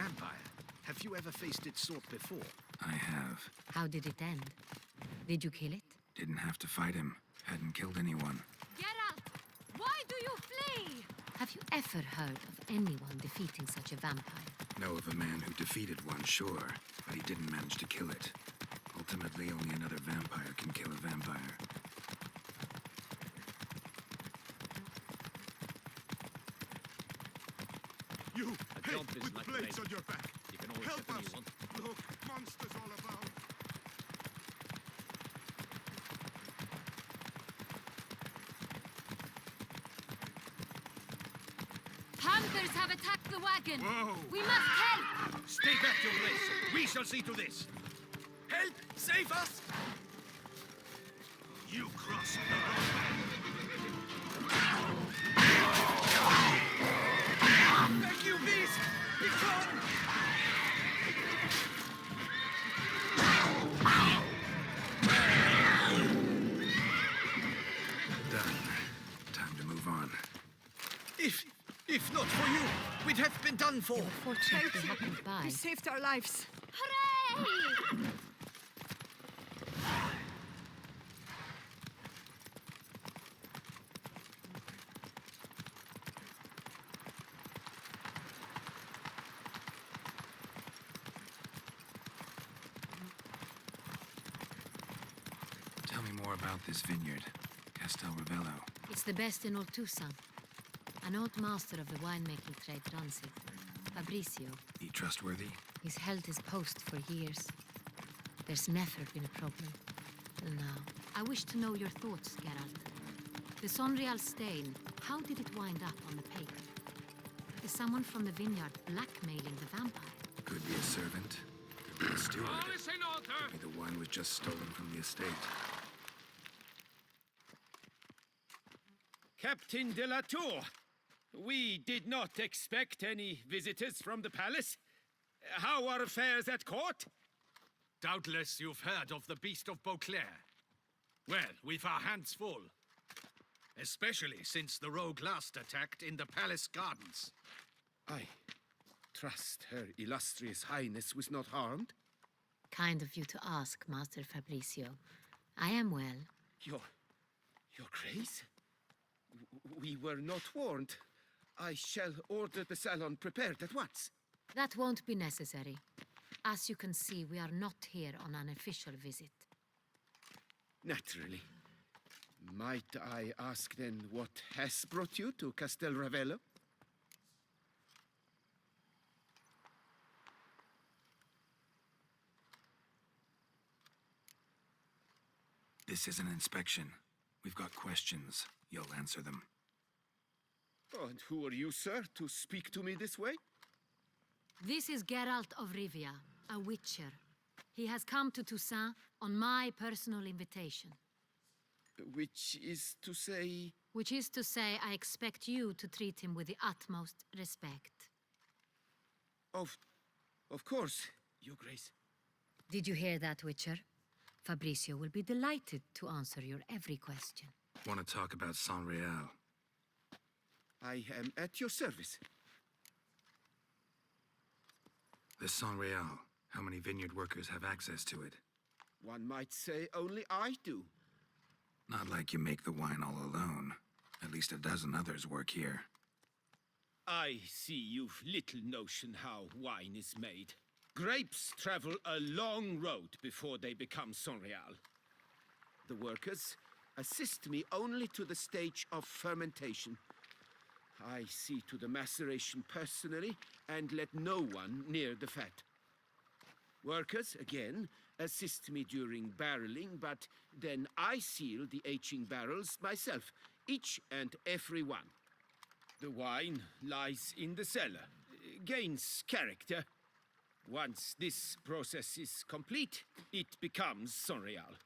vampire. Have you ever faced its sort before? I have. How did it end? Did you kill it? Didn't have to fight him. Hadn't killed anyone. Geralt! Why do you flee? Have you ever heard of anyone defeating such a vampire? Know of a man who defeated one, sure, but he didn't manage to kill it. Ultimately, only another vampire can kill a vampire. You, A job is with like blades a on your back. You can always Help get them us. you want. Look, monsters all about. Hunters have attacked the wagon! Whoa! We must help! Stay back, your place. We shall see to this. Help! Save us! You cross the road. Thank you, please! Be gone! Done. Time to move on. If not for you, we'd have been done for. Fortunately happened by. You saved our lives. Hooray! Tell me more about this vineyard. Castel Ravello. It's the best in all Tucson. An old master of the winemaking trade runs it. Fabrizio. He trustworthy? He's held his post for years. There's never been a problem. Till now. I wish to know your thoughts, Geralt. The Sonreal stain, how did it wind up on the paper? Is someone from the vineyard blackmailing the vampire? Could be a servant. Could be a steward. All is in order! Maybe the wine was just stolen from the estate. Captain de la Tour, we did not expect any visitors from the palace. How are affairs at court? Doubtless you've heard of the Beast of Beauclair. Well, we've our hands full. Especially since the rogue last attacked in the palace gardens. I trust Her Illustrious Highness was not harmed. Kind of you to ask, Master Fabrizio. I am well. Your Grace? We were not warned. I shall order the salon prepared at once. That won't be necessary. As you can see, we are not here on an official visit. Naturally. Might I ask then what has brought you to Castel Ravello? This is an inspection. We've got questions. You'll answer them. Oh, and who are you, sir, to speak to me this way? This is Geralt of Rivia, a witcher. He has come to Toussaint on my personal invitation. Which is to say... Which is to say, I expect you to treat him with the utmost respect. Of course, Your Grace. Did you hear that, Witcher? Fabrizio will be delighted to answer your every question. Want to talk about Sonreal? I am at your service. The Sonreal. How many vineyard workers have access to it? One might say only I do. Not like you make the wine all alone. At least a dozen others work here. I see you've little notion how wine is made. Grapes travel a long road before they become Sonreal. The workers assist me only to the stage of fermentation. I see to the maceration personally and let no one near the fat. Workers, again, assist me during barreling, but then I seal the aging barrels myself, each and every one. The wine lies in the cellar, gains character. Once this process is complete, it becomes Sonreal.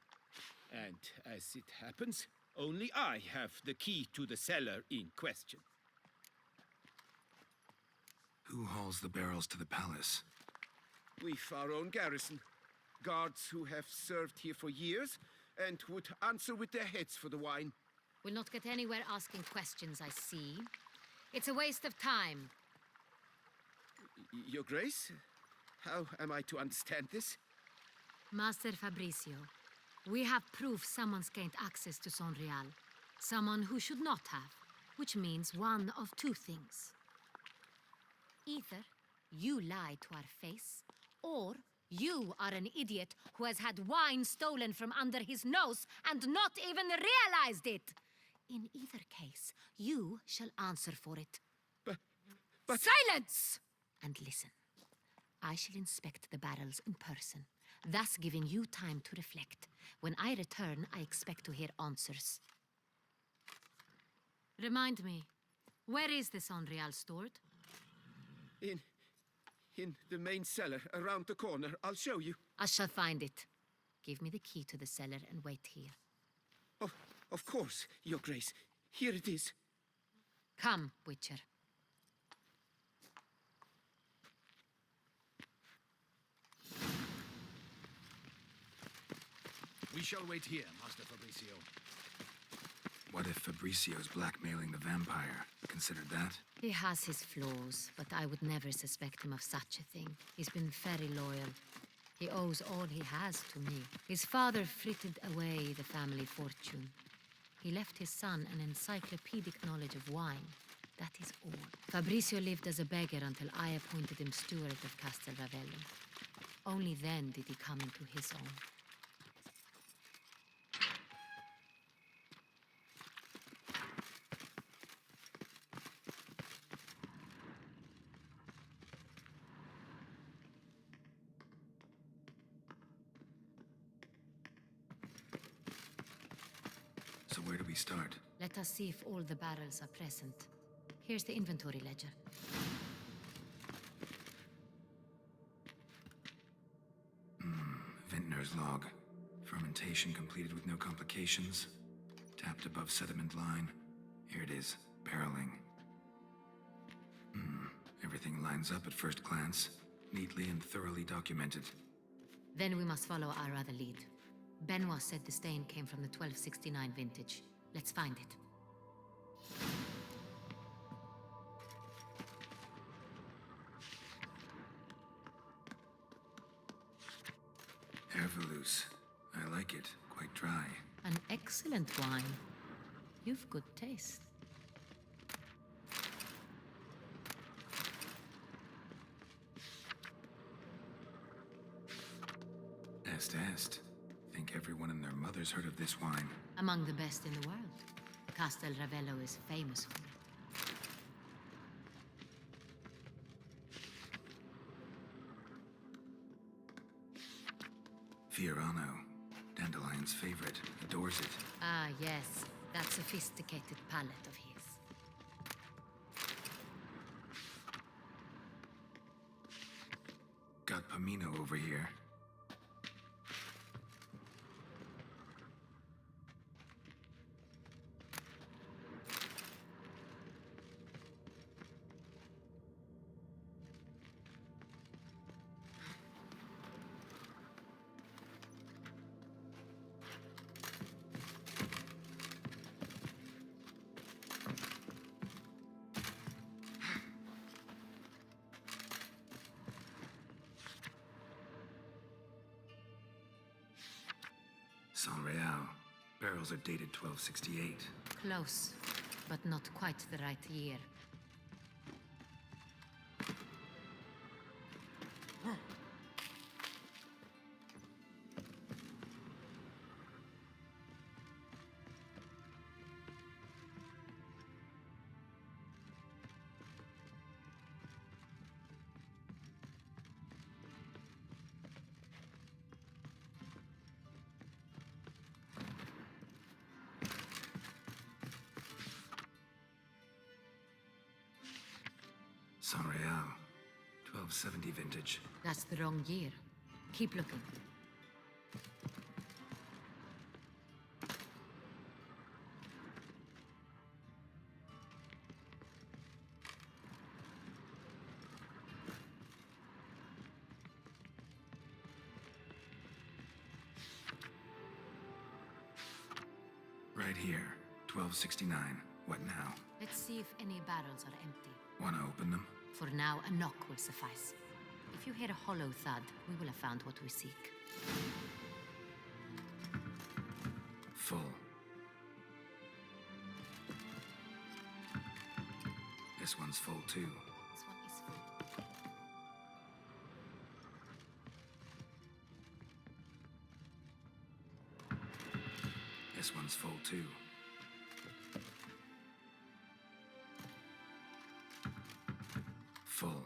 And as it happens, only I have the key to the cellar in question. Who hauls the barrels to the palace? We've our own garrison. Guards who have served here for years and would answer with their heads for the wine. We'll not get anywhere asking questions, I see. It's a waste of time. Your Grace? How am I to understand this? Master Fabricio, we have proof someone's gained access to Son Real. Someone who should not have, which means one of two things. Either you lie to our face, or you are an idiot who has had wine stolen from under his nose and not even realized it. In either case, you shall answer for it. But... Silence! And listen. I shall inspect the barrels in person, thus giving you time to reflect. When I return, I expect to hear answers. Remind me, where is the Son Real stored? In the main cellar, around the corner. I'll show you. I shall find it. Give me the key to the cellar and wait here. Oh, of course, Your Grace. Here it is. Come, Witcher. We shall wait here, Master Fabricio. What if Fabricio's blackmailing the vampire? Considered that? He has his flaws, but I would never suspect him of such a thing. He's been very loyal. He owes all he has to me. His father frittered away the family fortune. He left his son an encyclopedic knowledge of wine. That is all. Fabricio lived as a beggar until I appointed him steward of Castel Ravello. Only then did he come into his own. So where do we start? Let us see if all the barrels are present. Here's the inventory ledger. Vintner's log. Fermentation completed with no complications. Tapped above sediment line. Here it is. Barreling. Everything lines up at first glance. Neatly and thoroughly documented. Then we must follow our other lead. Benoit said the stain came from the 1269 vintage. Let's find it. Herveloos. I like it. Quite dry. An excellent wine. You've good taste. Est. Think everyone and their mother's heard of this wine. Among the best in the world. Castel Ravello is famous for it. Fiorano. Dandelion's favorite. Adores it. Ah, yes. That sophisticated palate of his. Got Pomino over here. San Real. Barrels are dated 1268. Close, but not quite the right year. San Real. 1270 vintage. That's the wrong year. Keep looking. Right here. 1269. What now? Let's see if any barrels are empty. Wanna open them? For now, a knock will suffice. If you hear a hollow thud, we will have found what we seek. Full. This one's full too. This one is full. This one's full too. Full.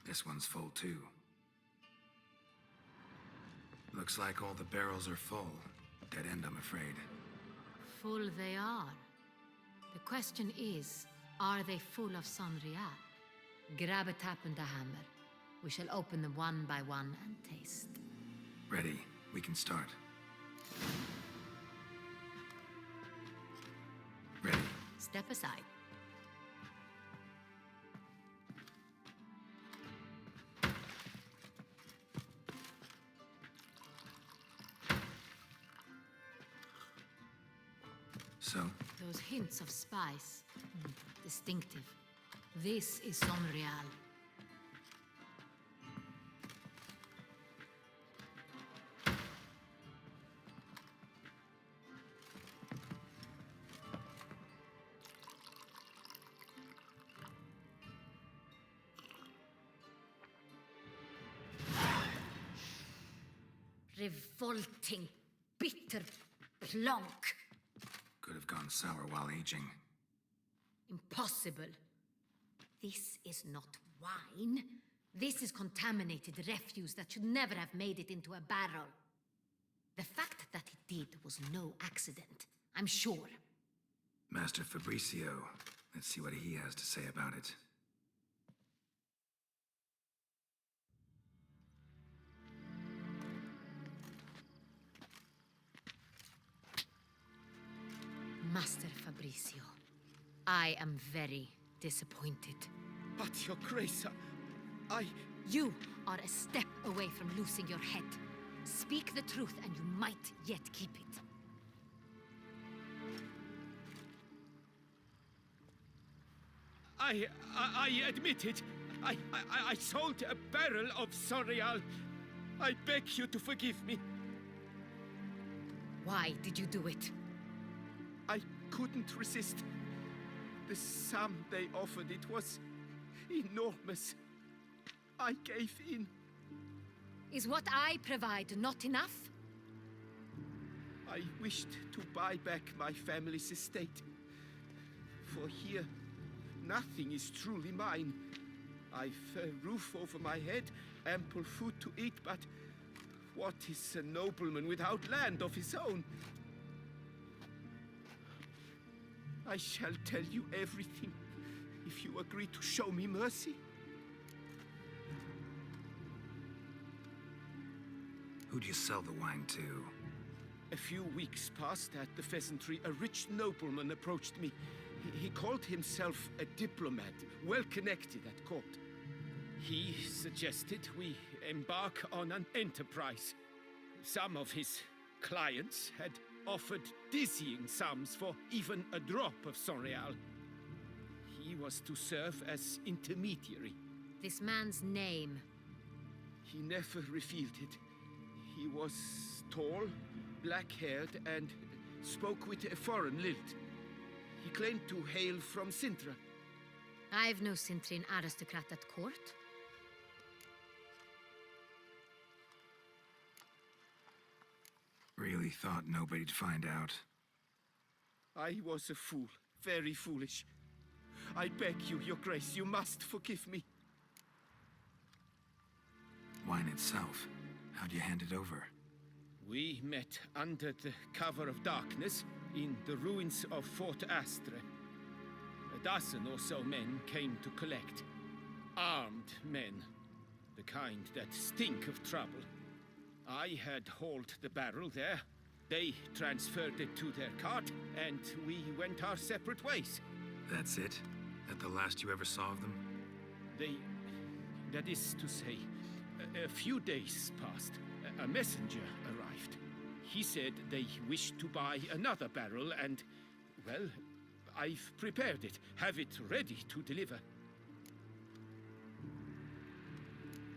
This one's full too. Looks like all the barrels are full. Dead end, I'm afraid. Full they are. The question is, are they full of Sonrial? Grab a tap and a hammer. We shall open them one by one and taste. Ready. We can start. Ready. Step aside. So, Those hints of spice. Distinctive. This is Sonrial. Revolting, bitter plonk. could have gone sour while aging. Impossible. This is not wine. This is contaminated refuse that should never have made it into a barrel. The fact that it did was no accident, I'm sure. Master Fabricio, let's see what he has to say about it. Master Fabricio, I am very disappointed. But, Your Grace, I... You are a step away from losing your head. Speak the truth and you might yet keep it. I admit it. I sold a barrel of Sonrial. I beg you to forgive me. Why did you do it? I couldn't resist. The sum they offered, it was enormous. I gave in. Is what I provide not enough? I wished to buy back my family's estate. For here, nothing is truly mine. I've a roof over my head, ample food to eat, but what is a nobleman without land of his own? I shall tell you everything, if you agree to show me mercy. Who'd you sell the wine to? A few weeks past at the pheasantry, a rich nobleman approached me. He called himself a diplomat, well connected at court. He suggested we embark on an enterprise. Some of his clients had offered dizzying sums for even a drop of Sonrial. He was to serve as intermediary. This man's name. He never revealed it. He was tall, black-haired, and spoke with a foreign lilt. He claimed to hail from Sintra. I've no Cintrin aristocrat at court. Really thought nobody'd find out. I was a fool, very foolish. I beg you, Your Grace, you must forgive me. Wine itself, how'd you hand it over? We met under the cover of darkness in the ruins of Fort Astre. A dozen or so men came to collect. Armed men, the kind that stink of trouble. I had hauled the barrel there, They transferred it to their cart, and we went our separate ways. That's it? That the last you ever saw of them? That is to say, a few days passed. A messenger arrived. He said they wished to buy another barrel and, well, I've prepared it. Have it ready to deliver.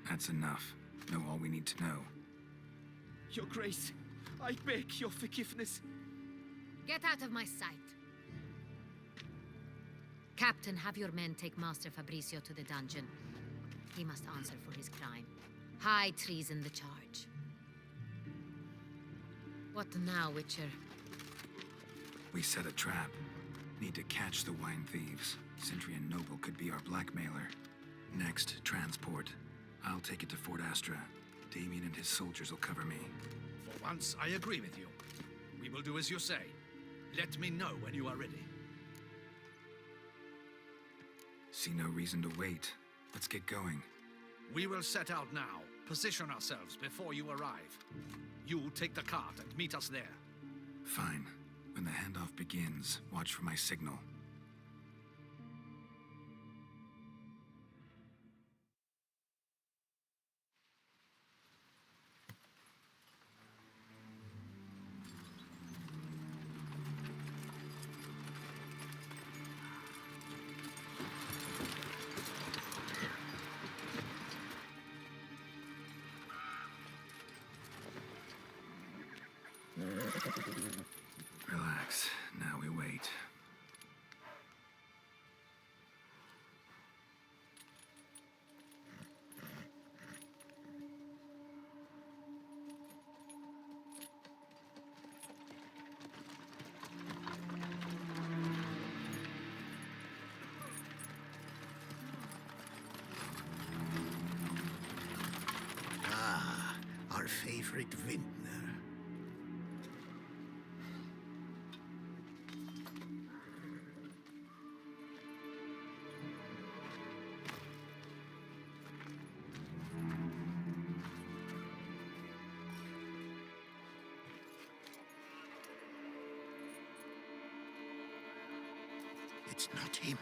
That's enough. Know all we need to know. Your Grace, I beg your forgiveness. Get out of my sight. Captain, have your men take Master Fabrizio to the dungeon. He must answer for his crime. High treason the charge. What now, Witcher? We set a trap. Need to catch the wine thieves. Sentry and Noble could be our blackmailer. Next, transport. I'll take it to Fort Astra. Damien and his soldiers will cover me. For once, I agree with you. We will do as you say. Let me know when you are ready. See no reason to wait. Let's get going. We will set out now. Position ourselves before you arrive. You take the cart and meet us there. Fine. When the handoff begins, watch for my signal. Relax. Now we wait. Ah, our favorite vintner. It's not him.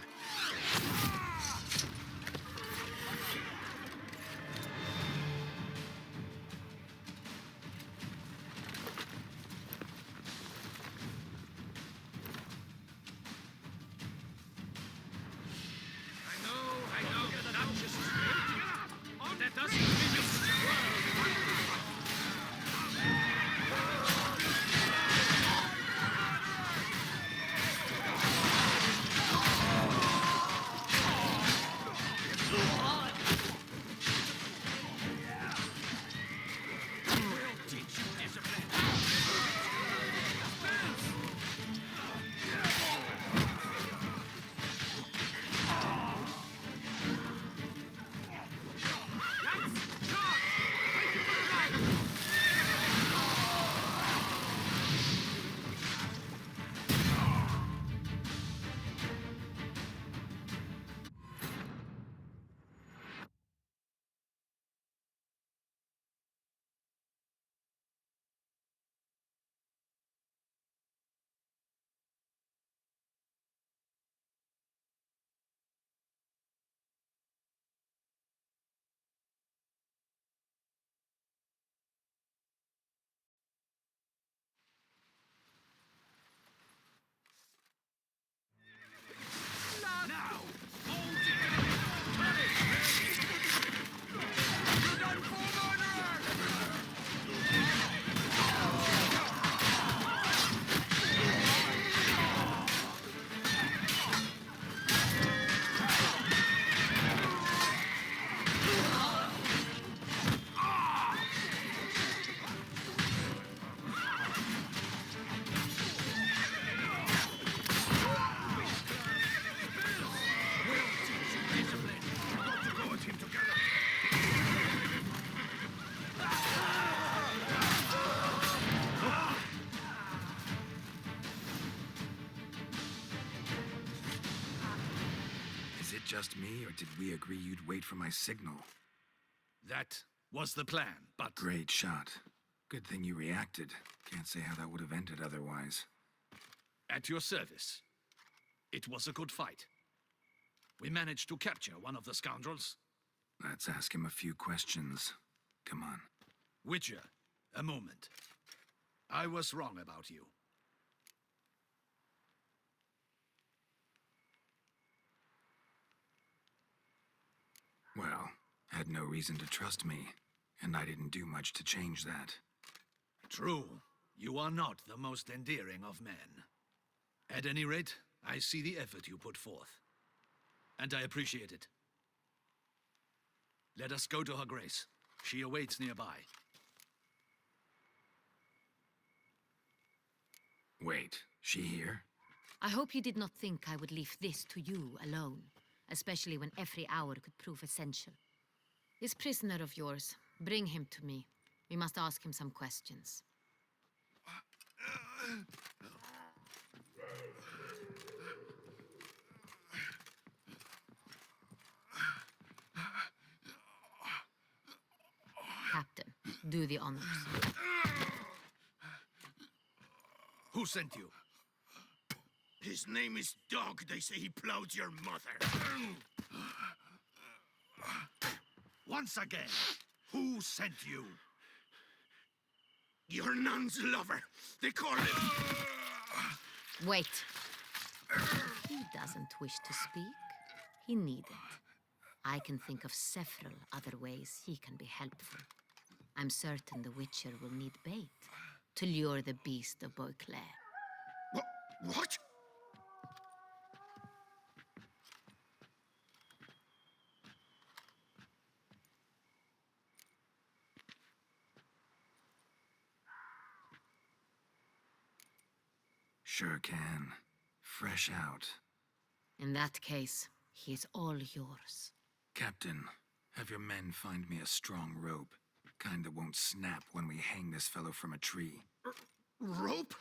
I know, not just but that doesn't mean it's Just me, or did we agree you'd wait for my signal? That was the plan, but... Great shot. Good thing you reacted. Can't say how that would have ended otherwise. At your service. It was a good fight. We managed to capture one of the scoundrels. Let's ask him a few questions. Come on. Witcher, a moment. I was wrong about you. Well, had no reason to trust me, and I didn't do much to change that. True. You are not the most endearing of men. At any rate, I see the effort you put forth. And I appreciate it. Let us go to her grace. She awaits nearby. Wait, she here? I hope you did not think I would leave this to you alone, especially when every hour could prove essential. This prisoner of yours, bring him to me. We must ask him some questions. Captain, do the honors. Who sent you? His name is Dog. They say he plowed your mother. Once again, who sent you? Your nun's lover. They call him... Wait. He doesn't wish to speak. He needn't. I can think of several other ways he can be helpful. I'm certain the Witcher will need bait to lure the beast of Beauclair. What? Sure can. Fresh out. In that case, he is all yours. Captain, have your men find me a strong rope. Kind that won't snap when we hang this fellow from a tree. Rope?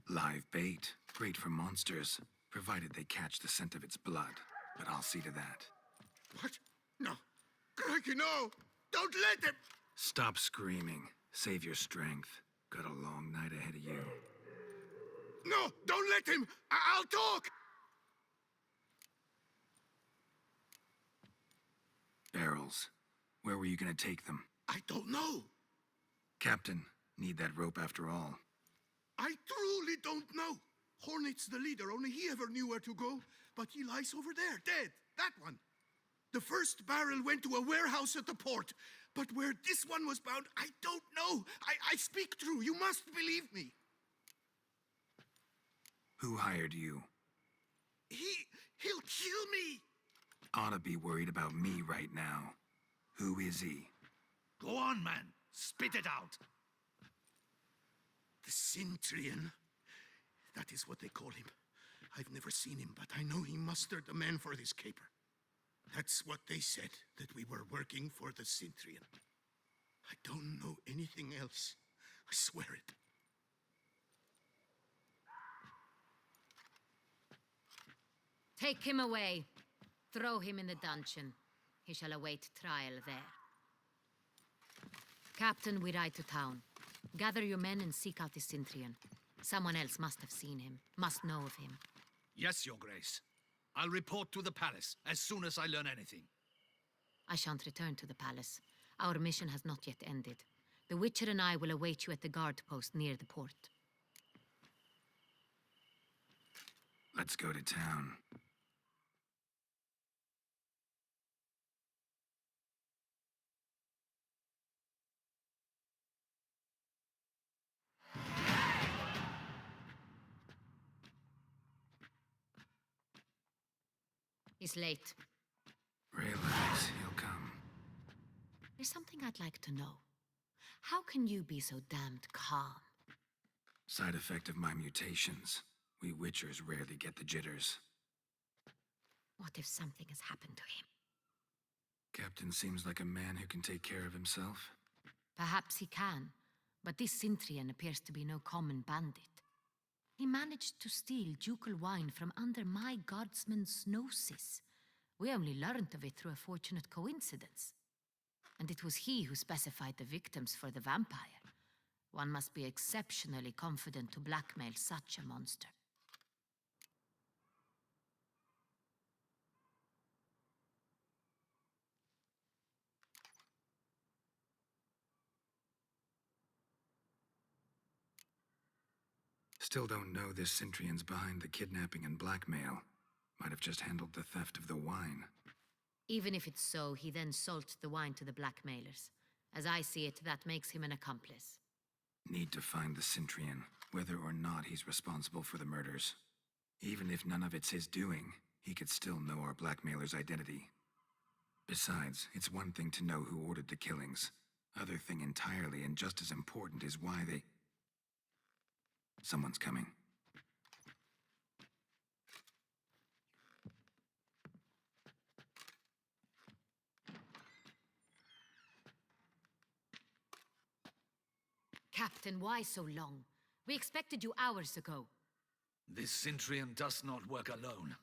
Live bait. Great for monsters, provided they catch the scent of its blood. But I'll see to that. What? No. Crikey, no! Don't let them... Stop screaming. Save your strength. Got a long night ahead of you. No! Don't let him! I'll talk! Barrels. Where were you gonna take them? I don't know. Captain, need that rope after all. I truly don't know. Hornet's the leader, only he ever knew where to go. But he lies over there, dead. That one. The first barrel went to a warehouse at the port. But where this one was bound, I don't know. I speak true. You must believe me. Who hired you? He'll kill me. Oughta be worried about me right now. Who is he? Go on, man. Spit it out. The Cintrian. That is what they call him. I've never seen him, but I know he mustered the men for this caper. That's what they said, that we were working for the Cintrian. I don't know anything else. I swear it. Take him away. Throw him in the dungeon. He shall await trial there. Captain, we ride to town. Gather your men and seek out the Cintrian. Someone else must have seen him, must know of him. Yes, Your Grace. I'll report to the palace as soon as I learn anything. I shan't return to the palace. Our mission has not yet ended. The Witcher and I will await you at the guard post near the port. Let's go to town. He's late. Relax, he'll come. There's something I'd like to know. How can you be so damned calm? Side effect of my mutations. We Witchers rarely get the jitters. What if something has happened to him? Captain seems like a man who can take care of himself. Perhaps he can, but this Cintrian appears to be no common bandit. He managed to steal ducal wine from under my guardsman's noses. We only learned of it through a fortunate coincidence. And it was he who specified the victims for the vampire. One must be exceptionally confident to blackmail such a monster. Still don't know this Centrion's behind the kidnapping and blackmail. Might have just handled the theft of the wine. Even if it's so, he then sold the wine to the blackmailers. As I see it, that makes him an accomplice. Need to find the Centrion, whether or not he's responsible for the murders. Even if none of it's his doing, he could still know our blackmailer's identity. Besides, it's one thing to know who ordered the killings. Other thing entirely, and just as important, is why they... Someone's coming. Captain, why so long? We expected you hours ago. This Centrion does not work alone.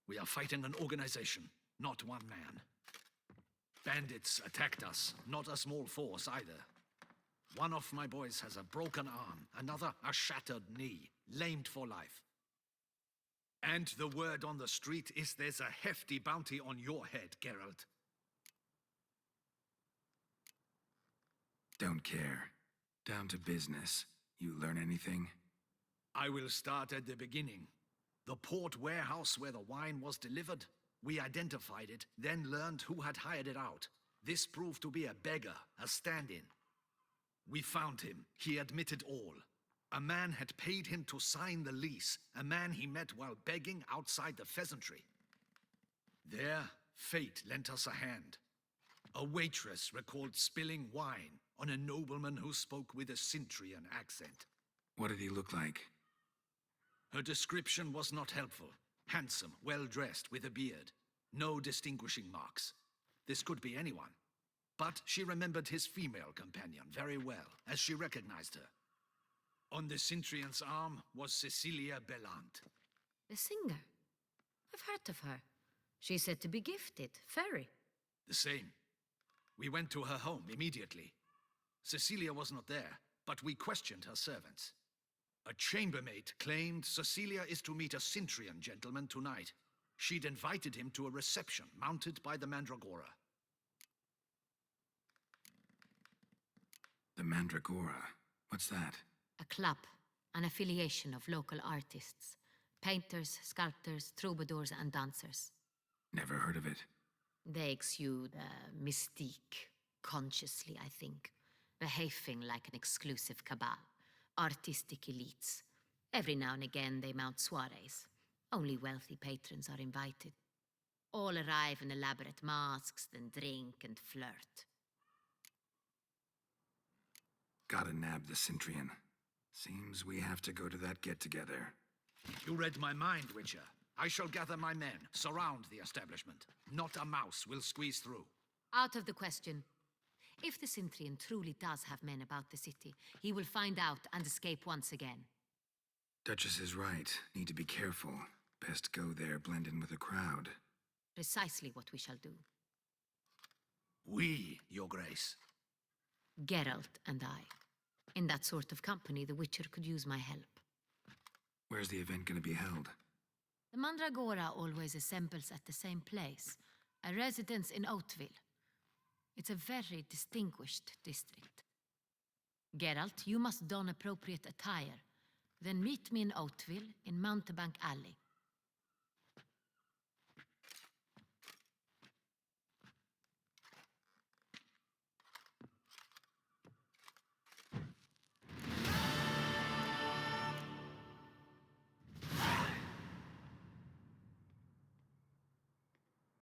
We are fighting an organization, not one man. Bandits attacked us, not a small force either. One of my boys has a broken arm, another a shattered knee, lamed for life. And the word on the street is there's a hefty bounty on your head, Geralt. Don't care. Down to business. You learn anything? I will start at the beginning. The port warehouse where the wine was delivered. We identified it, then learned who had hired it out. This proved to be a beggar, a stand-in. We found him. He admitted all. A man had paid him to sign the lease, a man he met while begging outside the pheasantry. There, fate lent us a hand. A waitress recalled spilling wine on a nobleman who spoke with a Centrion accent. What did he look like? Her description was not helpful. Handsome, well-dressed, with a beard. No distinguishing marks. This could be anyone. But she remembered his female companion very well, as she recognized her. On the Centrion's arm was Cecilia Bellant. The singer. I've heard of her. She's said to be gifted, fairy. The same. We went to her home immediately. Cecilia was not there, but we questioned her servants. A chambermaid claimed Cecilia is to meet a Centrion gentleman tonight. She'd invited him to a reception mounted by the Mandragora. The Mandragora? What's that? A club, an affiliation of local artists. Painters, sculptors, troubadours, and dancers. Never heard of it. They exude mystique, consciously, I think. Behaving like an exclusive cabal. Artistic elites. Every now and again they mount soirees. Only wealthy patrons are invited. All arrive in elaborate masks, then drink and flirt. Gotta nab the Centrion. Seems we have to go to that get-together. You read my mind, Witcher. I shall gather my men, surround the establishment. Not a mouse will squeeze through. Out of the question. If the Centrion truly does have men about the city, he will find out and escape once again. Duchess is right. Need to be careful. Best go there, blend in with the crowd. Precisely what we shall do. We, Your Grace. Geralt and I. In that sort of company, the Witcher could use my help. Where's the event gonna be held? The Mandragora always assembles at the same place, a residence in Oatville. It's a very distinguished district. Geralt, you must don appropriate attire. Then meet me in Oatville, in Mountebank Alley.